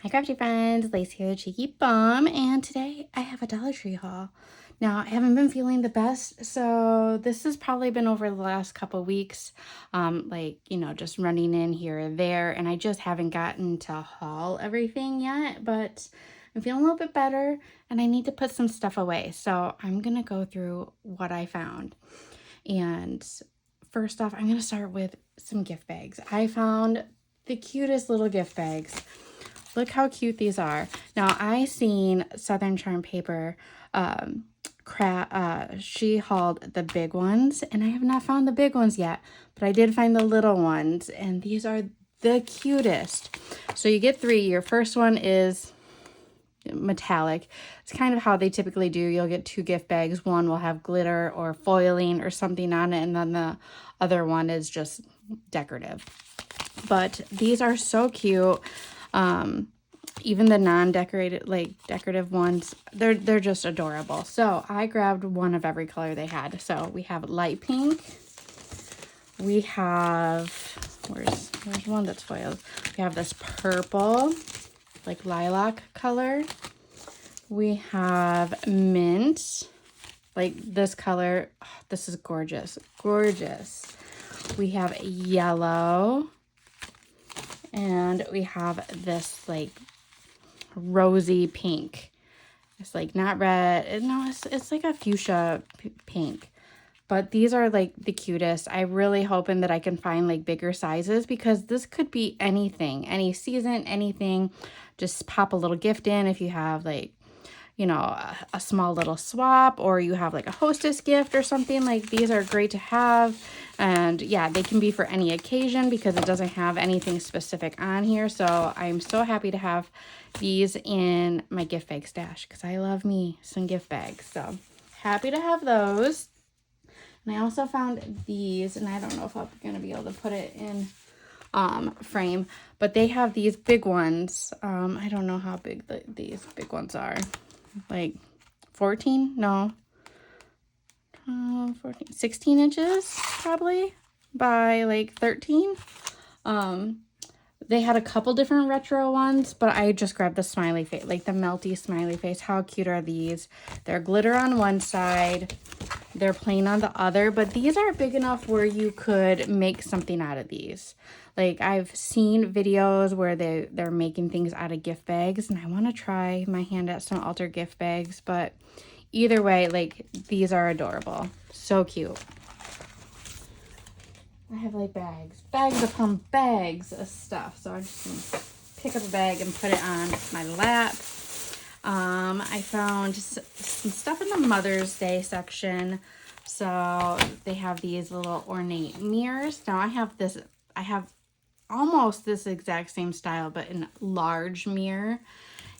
Hi crafty friends, Lacey here, the Cheeky Bum, and today I have a Dollar Tree haul. Now, I haven't been feeling the best, so this has probably been over the last couple weeks, just running in here or there, and I just haven't gotten to haul everything yet, but I'm feeling a little bit better, and I need to put some stuff away, so I'm gonna go through what I found. And first off, I'm gonna start with some gift bags. I found the cutest little gift bags. Look how cute these are. Now, I seen Southern Charm Paper, she hauled the big ones, and I have not found the big ones yet, but I did find the little ones, and these are the cutest. So you get three. Your first one is metallic. It's kind of how they typically do. You'll get two gift bags. One will have glitter or foiling or something on it, and then the other one is just decorative. But these are so cute. Even the non-decorated, decorative ones, they're just adorable. So I grabbed one of every color they had. So we have light pink. We have, where's one that's foiled? We have this purple, like lilac color. We have mint, like this color. Oh, this is gorgeous, gorgeous. We have yellow. And we have this like rosy pink. It's like not red. No, it's like a fuchsia pink. But these are like the cutest. I'm really hoping that I can find like bigger sizes because this could be anything, any season, anything. Just pop a little gift in if you have like, a small little swap, or you have like a hostess gift or something. Like these are great to have. And yeah, they can be for any occasion because it doesn't have anything specific on here. So I'm so happy to have these in my gift bag stash because I love me some gift bags. So happy to have those. And I also found these, and I don't know if I'm going to be able to put it in frame, but they have these big ones. I don't know how big these big ones are. Like 14? No. 14, 16 inches probably by like 13. They had a couple different retro ones, but I just grabbed the smiley face, like the melty smiley face. How cute are these? They're glitter on one side, they're plain on the other, but these are big enough where you could make something out of these. Like I've seen videos where they're making things out of gift bags, and I want to try my hand at some altar gift bags, but either way, like these are adorable. So cute. I have like bags upon bags of stuff. So I'm just gonna pick up a bag and put it on my lap. I found some stuff in the Mother's Day section. So they have these little ornate mirrors. Now I have almost this exact same style, but in large mirror.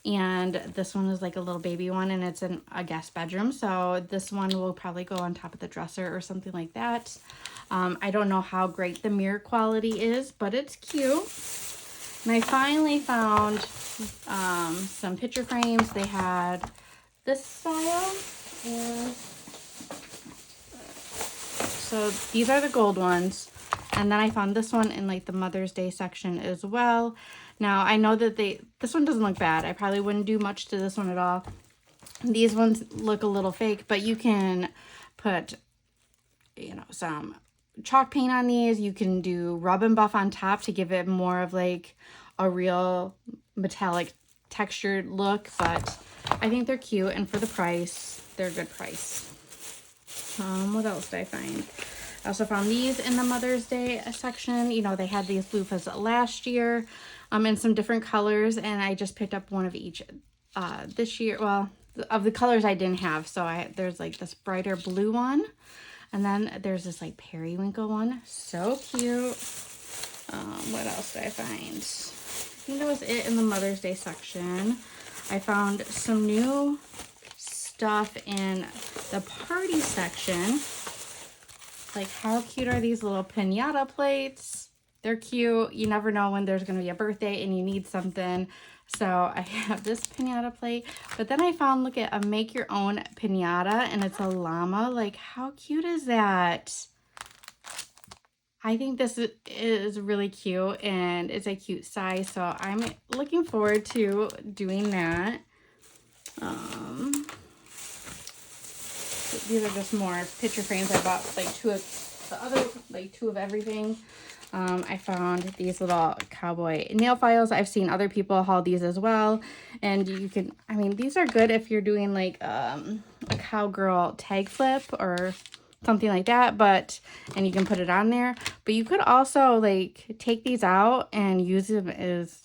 And this one is like a little baby one, and it's in a guest bedroom. So this one will probably go on top of the dresser or something like that. I don't know how great the mirror quality is, but it's cute. And I finally found some picture frames. They had this style. So these are the gold ones. And then I found this one in like the Mother's Day section as well. Now I know that this one doesn't look bad. I probably wouldn't do much to this one at all. These ones look a little fake, but you can put, some chalk paint on these. You can do rub and buff on top to give it more of like a real metallic textured look, but I think they're cute, and for the price, they're a good price. What else did I find? I also found these in the Mother's Day section. They had these loofahs last year in some different colors, and I just picked up one of each this year. Well, of the colors I didn't have. So there's like this brighter blue one, and then there's this like periwinkle one. So cute. What else did I find? I think that was it in the Mother's Day section. I found some new stuff in the party section. Like, how cute are these little piñata plates? They're cute. You never know when there's going to be a birthday and you need something. So I have this piñata plate. But then I found, look at a make your own piñata, and it's a llama. Like, how cute is that? I think this is really cute and it's a cute size, so I'm looking forward to doing that. These are just more picture frames. I bought like two of everything. I found these little cowboy nail files. I've seen other people haul these as well. And you can, I mean, these are good if you're doing like a cowgirl tag flip or something like that, and you can put it on there. But you could also like take these out and use them as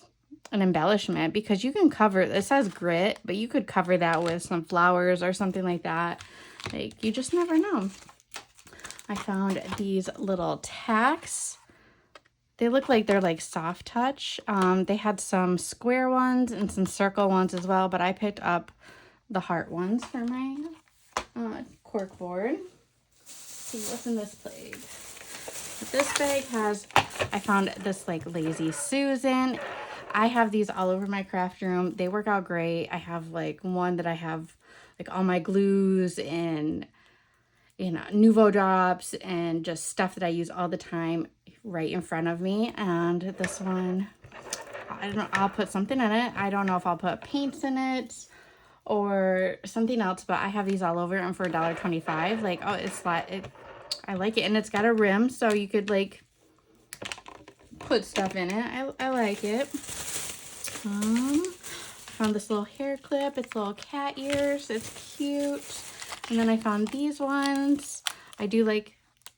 an embellishment, because you can cover, it says grit, but you could cover that with some flowers or something like that. Like, you just never know. I found these little tacks. They look like they're like soft touch. They had some square ones and some circle ones as well, but I picked up the heart ones for my cork board. Let's see what's in this bag. This bag has, I found this like Lazy Susan. I have these all over my craft room. They work out great. I have like one that I have like all my glues and, you know, Nuvo drops and just stuff that I use all the time right in front of me. And this one, I don't know, I'll put something in it. I don't know if I'll put paints in it or something else, but I have these all over, and for $1.25, like, oh, it's like, I like it. And it's got a rim, so you could like put stuff in it. I like it. Found this little hair clip. It's little cat ears. It's cute. And then I found these ones. I do like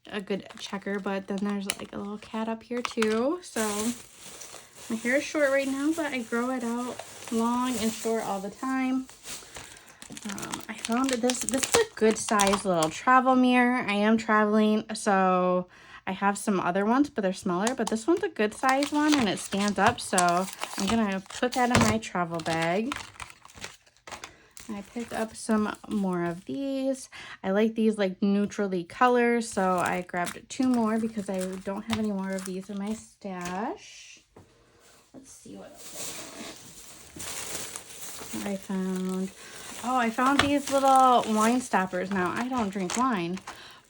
a good checker, but then there's like a little cat up here too. So my hair is short right now, but I grow it out long and short all the time. I found this is a good size little travel mirror. I am traveling, so I have some other ones, but they're smaller, but this one's a good size one and it stands up, so I'm gonna put that in my travel bag. I picked up some more of these. I like these like neutrally colors, so I grabbed 2 more because I don't have any more of these in my stash. Let's see what else I found. Oh, I found these little wine stoppers. Now, I don't drink wine,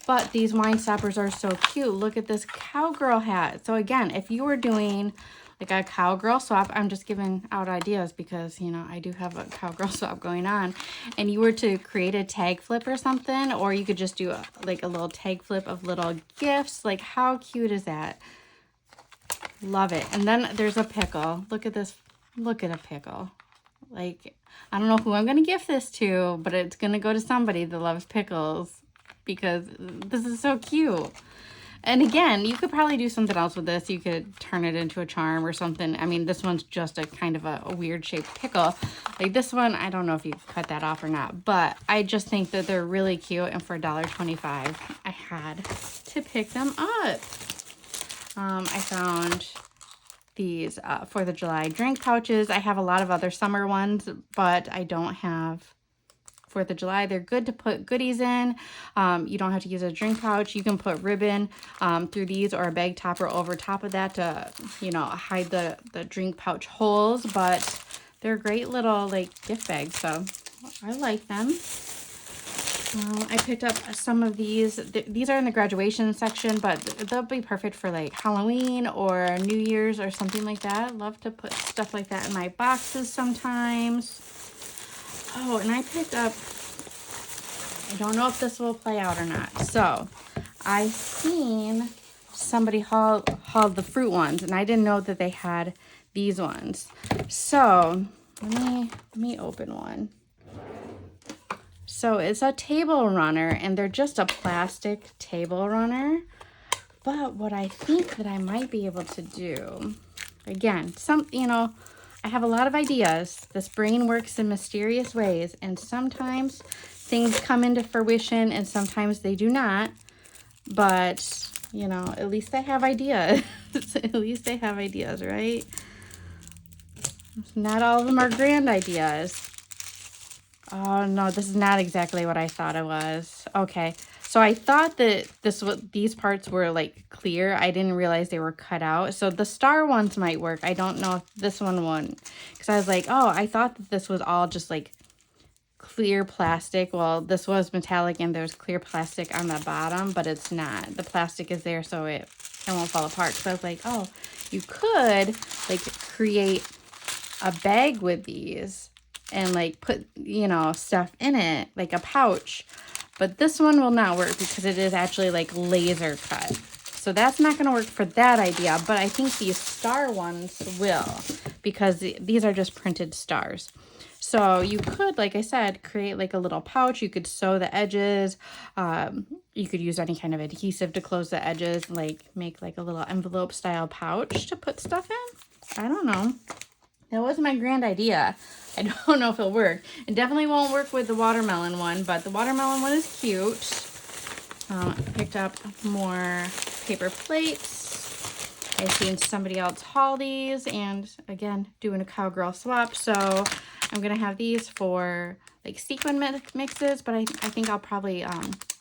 but these wine stoppers are so cute. Look at this cowgirl hat. So again, if you were doing like a cowgirl swap, I'm just giving out ideas because, you know, I do have a cowgirl swap going on, and you were to create a tag flip or something, or you could just do like a little tag flip of little gifts. Like, how cute is that? Love it. And then there's a pickle. Look at this. Look at a pickle. Like, I don't know who I'm going to gift this to, but it's going to go to somebody that loves pickles because this is so cute. And again, you could probably do something else with this. You could turn it into a charm or something. I mean, this one's just a kind of a weird shaped pickle. Like this one, I don't know if you cut that off or not, but I just think that they're really cute. And for $1.25, I had to pick them up. I found these 4th of July drink pouches. I have a lot of other summer ones, but I don't have 4th of July. They're good to put goodies in. You don't have to use a drink pouch. You can put ribbon through these or a bag topper over top of that to, you know, hide the drink pouch holes, but they're great little like gift bags, so I like them. I picked up some of these. These are in the graduation section, but they'll be perfect for like Halloween or New Year's or something like that. I love to put stuff like that in my boxes sometimes. Oh, and I picked up, I don't know if this will play out or not. So I seen somebody haul the fruit ones, and I didn't know that they had these ones. So let me open one. So it's a table runner, and they're just a plastic table runner. But what I think that I might be able to do, again, you know, I have a lot of ideas. This brain works in mysterious ways, and sometimes things come into fruition and sometimes they do not. But, you know, at least I have ideas. At least I have ideas, right? Not all of them are grand ideas. Oh, no, this is not exactly what I thought it was. Okay, so I thought that these parts were like clear. I didn't realize they were cut out. So the star ones might work. I don't know if this one won't. Because I was like, oh, I thought that this was all just like clear plastic. Well, this was metallic and there's clear plastic on the bottom, but it's not. The plastic is there so it it won't fall apart. So I was like, oh, you could like create a bag with these and like put, you know, stuff in it, like a pouch. But this one will not work because it is actually like laser cut. So that's not going to work for that idea, but I think these star ones will, because these are just printed stars. So you could, like I said, create like a little pouch. You could sew the edges. You could use any kind of adhesive to close the edges, like make like a little envelope style pouch to put stuff in. I don't know. That was my grand idea. I don't know if it'll work. It definitely won't work with the watermelon one, but the watermelon one is cute. I picked up more paper plates. I've seen somebody else haul these, and again, doing a cowgirl swap. So I'm going to have these for like sequin mixes, but I think I'll probably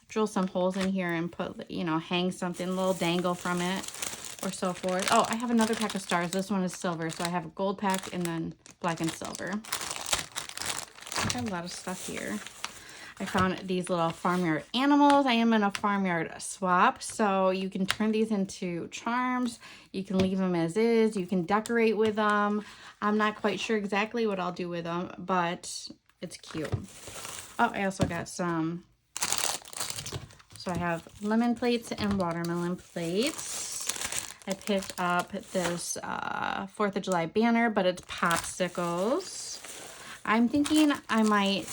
drill some holes in here and put, you know, hang something, a little dangle from it or so forth. Oh, I have another pack of stars. This one is silver, so I have a gold pack and then black and silver. I have a lot of stuff here. I found these little farmyard animals. I am in a farmyard swap, so you can turn these into charms. You can leave them as is. You can decorate with them. I'm not quite sure exactly what I'll do with them, but it's cute. Oh, I also got some. So I have lemon plates and watermelon plates. I picked up this 4th of July banner, but it's popsicles. I'm thinking I might,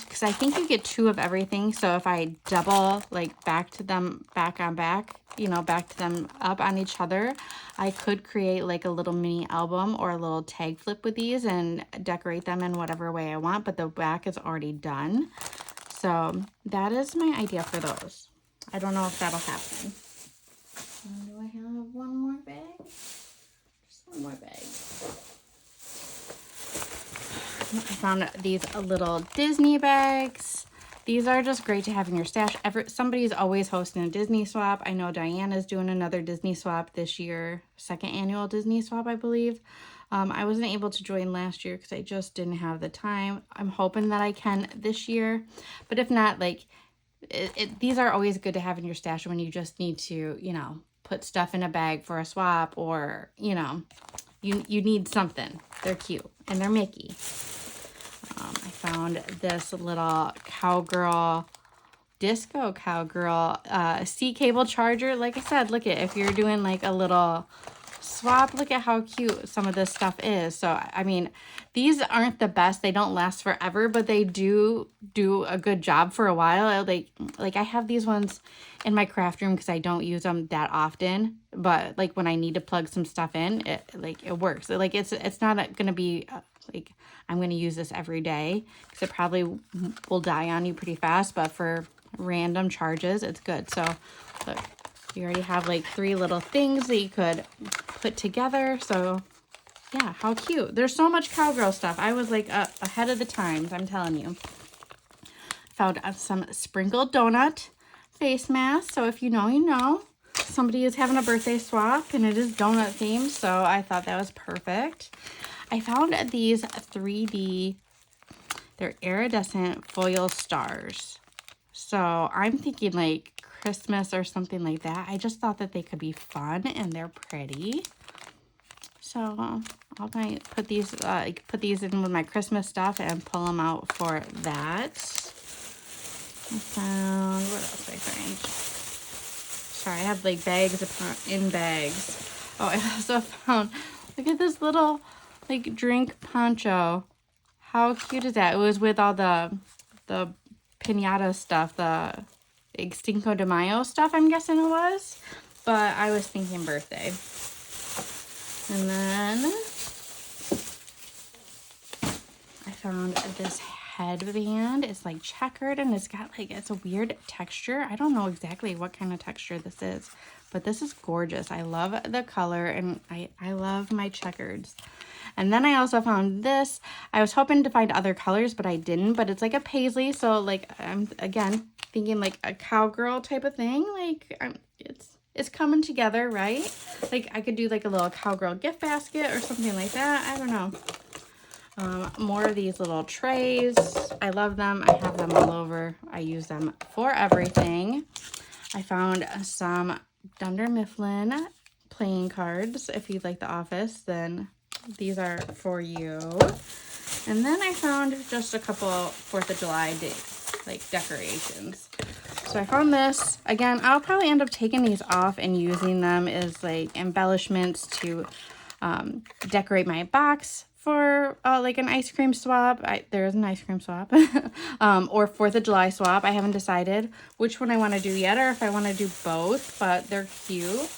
because I think you get 2 of everything. So if I double, like back to them, back on back, you know, back to them up on each other, I could create like a little mini album or a little tag flip with these and decorate them in whatever way I want. But the back is already done. So that is my idea for those. I don't know if that'll happen. Do I have one more bag? Just one more bag. I found these little Disney bags. These are just great to have in your stash. Somebody's always hosting a Disney swap. I know Diana's doing another Disney swap this year, 2nd annual Disney swap, I believe. I wasn't able to join last year because I just didn't have the time. I'm hoping that I can this year. But if not, like, these are always good to have in your stash when you just need to, you know, put stuff in a bag for a swap, or, you know, you need something. They're cute and they're Mickey. I found this little cowgirl, disco cowgirl C cable charger. Like I said, look at, if you're doing like a little swap, look at how cute some of this stuff is. So I mean, these aren't the best, they don't last forever, but they do a good job for a while. Like I have these ones in my craft room because I don't use them that often, but like when I need to plug some stuff in, it works. Like it's not gonna be like I'm gonna use this every day because it probably will die on you pretty fast, but for random charges it's good. So look, you already have like 3 little things that you could put together. So yeah, how cute. There's so much cowgirl stuff. I was like ahead of the times, I'm telling you. Found some sprinkled donut face masks. So if you know, you know. Somebody is having a birthday swap and it is donut themed, so I thought that was perfect. I found these 3D, they're iridescent foil stars. So I'm thinking like Christmas or something like that. I just thought that they could be fun and they're pretty. So I might put these in with my Christmas stuff and pull them out for that. I found, what else did I find? Sorry, I have like bags in bags. Oh, I also found, look at this little like drink poncho. How cute is that? It was with all the piñata stuff, the Cinco de Mayo stuff, I'm guessing it was. But I was thinking birthday. And then I found this headband. It's like checkered and it's got like, it's a weird texture. I don't know exactly what kind of texture this is, but this is gorgeous. I love the color and I love my checkers. And then I also found this. I was hoping to find other colors, but I didn't. But it's like a paisley, so like I'm again thinking like a cowgirl type of thing. Like it's coming together, right? Like I could do like a little cowgirl gift basket or something like that. I don't know. More of these little trays. I love them. I have them all over. I use them for everything. I found some Dunder Mifflin playing cards. If you like The Office, then these are for you. And then I found just a couple 4th of July like decorations. So I found this. Again, I'll probably end up taking these off and using them as like embellishments to decorate my box for like an ice cream swap. There is an ice cream swap. Or 4th of July swap. I haven't decided which one I want to do yet, or if I want to do both, but they're cute.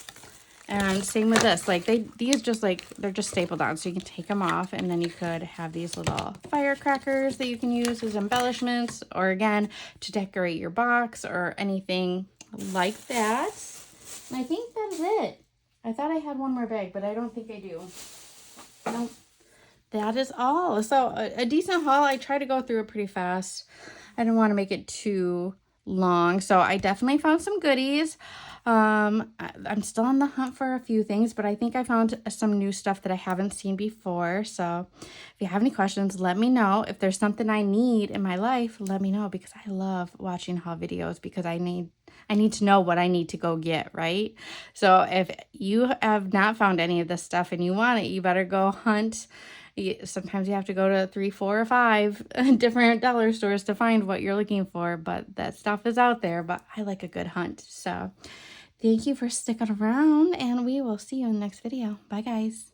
And same with this, like these just like, they're just stapled on, so you can take them off, and then you could have these little firecrackers that you can use as embellishments, or again, to decorate your box or anything like that. And I think that's it. I thought I had one more bag, but I don't think I do. Nope. That is all. So a decent haul. I try to go through it pretty fast. I didn't want to make it too long, so I definitely found some goodies. I'm still on the hunt for a few things, but I think I found some new stuff that I haven't seen before. So if you have any questions, let me know. If there's something I need in my life, let me know, because I love watching haul videos, because I need to know what I need to go get, right? So if you have not found any of this stuff and you want it, you better go hunt. Sometimes you have to go to 3, 4, or 5 different dollar stores to find what you're looking for, but that stuff is out there. But I like a good hunt. So thank you for sticking around, and we will see you in the next video. Bye, guys.